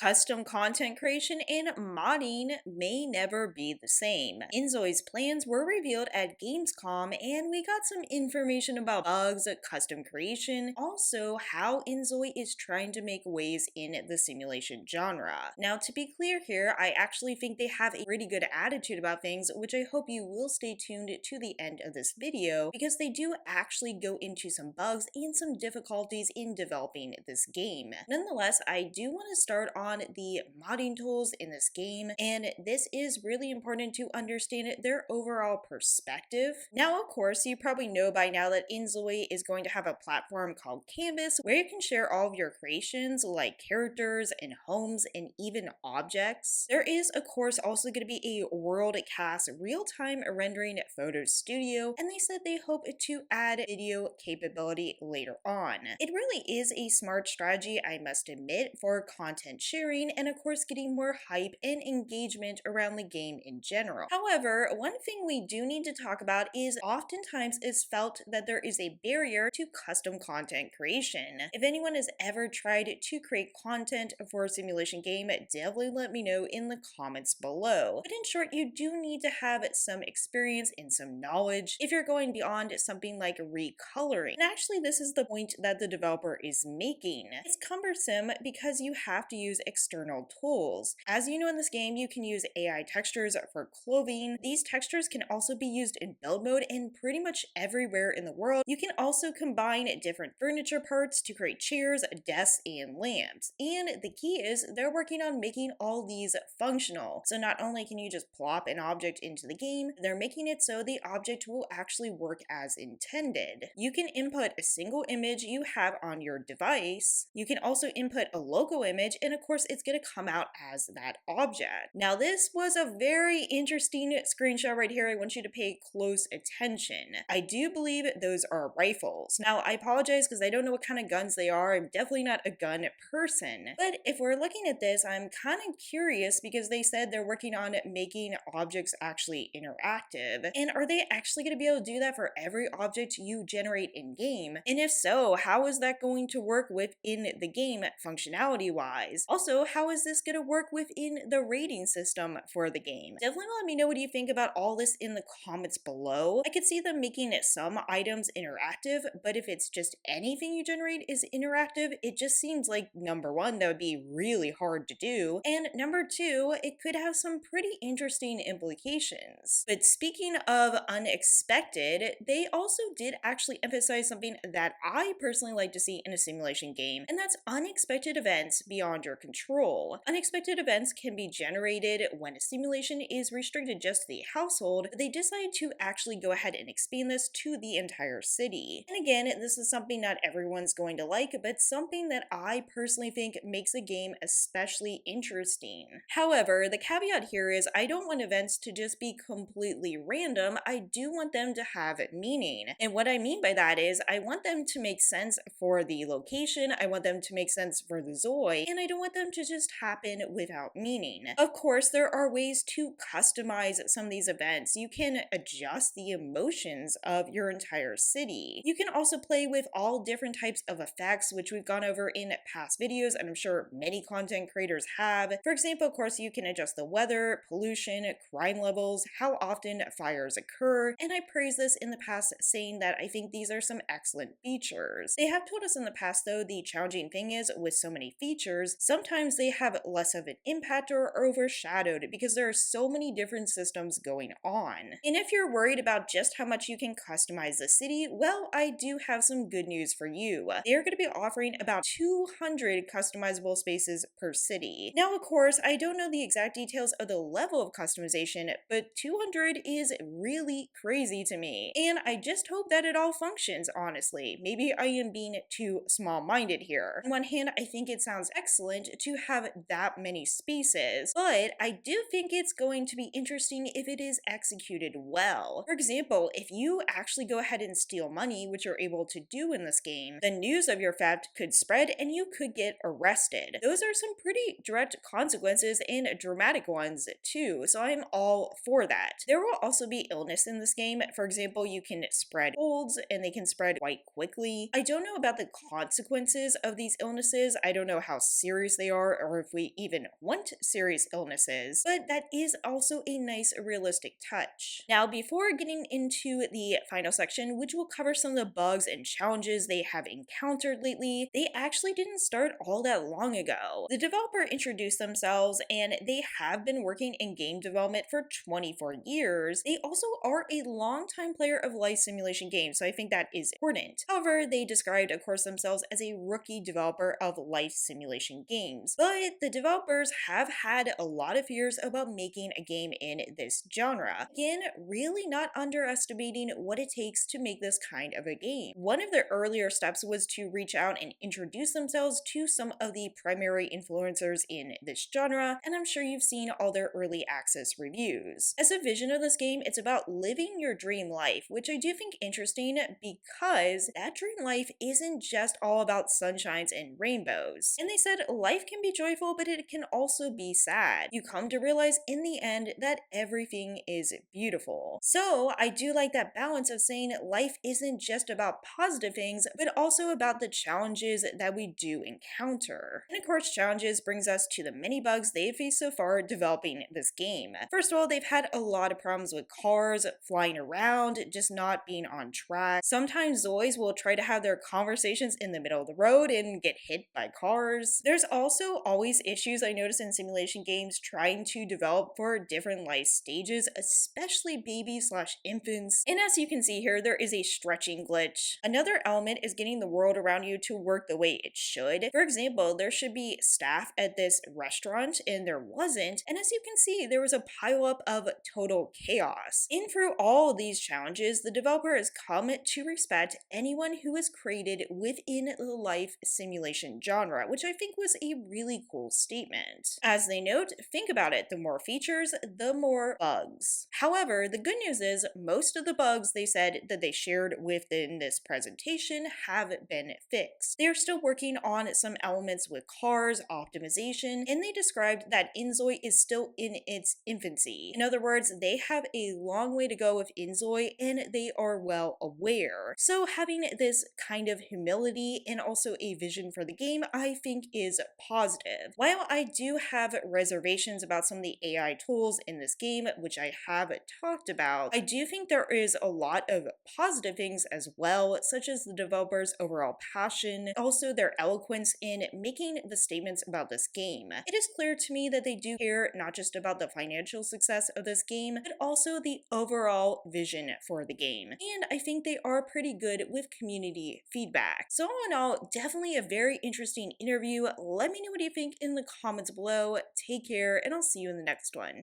Custom content creation and modding may never be the same. InZOI's plans were revealed at Gamescom, and we got some information about bugs, custom creation, also how InZOI is trying to make waves in the simulation genre. Now, to be clear here, I actually think they have a pretty good attitude about things, which I hope you will stay tuned to the end of this video, because they do actually go into some bugs and some difficulties in developing this game. Nonetheless, I do want to start on the modding tools in this game, and this is really important to understand their overall perspective. Now, of course, you probably know by now that InZOI is going to have a platform called Canvas where you can share all of your creations like characters and homes and even objects. There is, of course, also going to be a world-class real-time rendering photo studio, and they said they hope to add video capability later on. It really is a smart strategy, I must admit, for content sharing and of course getting more hype and engagement around the game in general. However, one thing we do need to talk about is oftentimes it's felt that there is a barrier to custom content creation. If anyone has ever tried to create content for a simulation game, definitely let me know in the comments below. But in short, you do need to have some experience and some knowledge if you're going beyond something like recoloring. And actually, this is the point that the developer is making. It's cumbersome because you have to use external tools. As you know, in this game, you can use AI textures for clothing. These textures can also be used in build mode and pretty much everywhere in the world. You can also combine different furniture parts to create chairs, desks, and lamps. And the key is they're working on making all these functional. So not only can you just plop an object into the game, they're making it so the object will actually work as intended. You can input a single image you have on your device. You can also input a local image, and of course it's going to come out as that object. Now, this was a very interesting screenshot right here. I want you to pay close attention. I do believe those are rifles. Now, I apologize because I don't know what kind of guns they are. I'm definitely not a gun person. But if we're looking at this, I'm kind of curious because they said they're working on making objects actually interactive. And are they actually going to be able to do that for every object you generate in game? And if so, how is that going to work within the game functionality wise? Also, how is this going to work within the rating system for the game? Definitely let me know what you think about all this in the comments below. I could see them making some items interactive, but if it's just anything you generate is interactive, it just seems like number one, that would be really hard to do, and number two, it could have some pretty interesting implications. But speaking of unexpected, they also did actually emphasize something that I personally like to see in a simulation game, and that's unexpected events beyond your control. Unexpected events can be generated when a simulation is restricted just to the household, but they decided to actually go ahead and expand this to the entire city. And again, this is something not everyone's going to like, but something that I personally think makes a game especially interesting. However, the caveat here is I don't want events to just be completely random. I do want them to have meaning. And what I mean by that is I want them to make sense for the location, I want them to make sense for the ZOI, and I don't want them to just happen without meaning. Of course, there are ways to customize some of these events. You can adjust the emotions of your entire city. You can also play with all different types of effects, which we've gone over in past videos, and I'm sure many content creators have. For example, of course, you can adjust the weather, pollution, crime levels, how often fires occur, and I praised this in the past saying that I think these are some excellent features. They have told us in the past though, the challenging thing is with so many features, sometimes they have less of an impact or are overshadowed because there are so many different systems going on. And if you're worried about just how much you can customize the city, well, I do have some good news for you. They're going to be offering about 200 customizable spaces per city. Now, of course, I don't know the exact details of the level of customization, but 200 is really crazy to me. And I just hope that it all functions, honestly. Maybe I am being too small-minded here. On one hand, I think it sounds excellent to have that many spaces, but I do think it's going to be interesting if it is executed well. For example, if you actually go ahead and steal money, which you're able to do in this game, the news of your theft could spread and you could get arrested. Those are some pretty direct consequences and dramatic ones too, so I'm all for that. There will also be illness in this game. For example, you can spread colds and they can spread quite quickly. I don't know about the consequences of these illnesses. I don't know how serious they they are or if we even want serious illnesses, but that is also a nice realistic touch. Now, before getting into the final section, which will cover some of the bugs and challenges they have encountered lately, they actually didn't start all that long ago. The developer introduced themselves and they have been working in game development for 24 years. They also are a longtime player of life simulation games, so I think that is important. However, they described, of course, themselves as a rookie developer of life simulation games. But the developers have had a lot of fears about making a game in this genre. Again, really not underestimating what it takes to make this kind of a game. One of their earlier steps was to reach out and introduce themselves to some of the primary influencers in this genre, and I'm sure you've seen all their early access reviews. As a vision of this game, it's about living your dream life, which I do think interesting because that dream life isn't just all about sunshines and rainbows. And they said life can be joyful, but it can also be sad. You come to realize in the end that everything is beautiful. So I do like that balance of saying life isn't just about positive things, but also about the challenges that we do encounter. And of course, challenges brings us to the many bugs they've faced so far developing this game. First of all, they've had a lot of problems with cars flying around, just not being on track. Sometimes Zoids will try to have their conversations in the middle of the road and get hit by cars. There's also always issues I notice in simulation games trying to develop for different life stages, especially babies/infants. And as you can see here, there is a stretching glitch. Another element is getting the world around you to work the way it should. For example, there should be staff at this restaurant and there wasn't, and as you can see, there was a pileup of total chaos. And through all these challenges, the developer has come to respect anyone who is created within the life simulation genre, which I think was a really cool statement. As they note, think about it, the more features, the more bugs. However, the good news is most of the bugs they said that they shared within this presentation have been fixed. They are still working on some elements with cars, optimization, and they described that InZOI is still in its infancy. In other words, they have a long way to go with InZOI and they are well aware. So having this kind of humility and also a vision for the game, I think is positive. While I do have reservations about some of the AI tools in this game, which I have talked about, I do think there is a lot of positive things as well, such as the developers' overall passion, also their eloquence in making the statements about this game. It is clear to me that they do care not just about the financial success of this game, but also the overall vision for the game. And I think they are pretty good with community feedback. So all in all, definitely a very interesting interview. Let me know what you think in the comments below. Take care, and I'll see you in the next one.